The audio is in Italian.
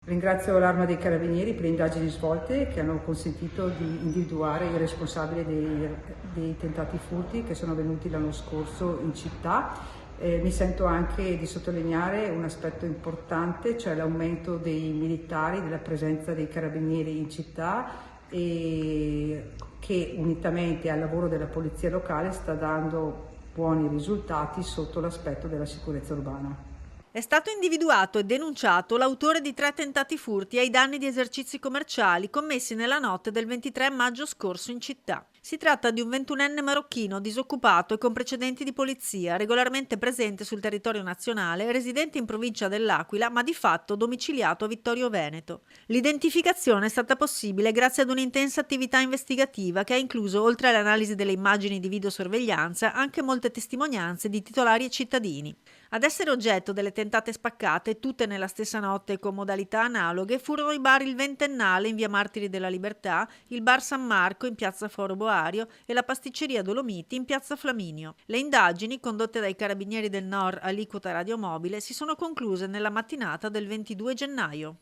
Ringrazio l'Arma dei Carabinieri per le indagini svolte che hanno consentito di individuare il responsabile dei tentati furti che sono avvenuti l'anno scorso in città. Mi sento anche di sottolineare un aspetto importante, cioè l'aumento dei militari, della presenza dei carabinieri in città, e che unitamente al lavoro della polizia locale sta dando buoni risultati sotto l'aspetto della sicurezza urbana. È stato individuato e denunciato l'autore di 3 tentati furti ai danni di esercizi commerciali commessi nella notte del 23 maggio scorso in città. Si tratta di un 21enne marocchino disoccupato e con precedenti di polizia, regolarmente presente sul territorio nazionale, residente in provincia dell'Aquila, ma di fatto domiciliato a Vittorio Veneto. L'identificazione è stata possibile grazie ad un'intensa attività investigativa che ha incluso, oltre all'analisi delle immagini di videosorveglianza, anche molte testimonianze di titolari e cittadini. Ad essere oggetto delle tentate spaccate, tutte nella stessa notte e con modalità analoghe, furono i bar Il Ventennale in via Martiri della Libertà, il bar San Marco in piazza Foro Boario e la pasticceria Dolomiti in piazza Flaminio. Le indagini, condotte dai Carabinieri del Nord aliquota radiomobile, si sono concluse nella mattinata del 22 gennaio.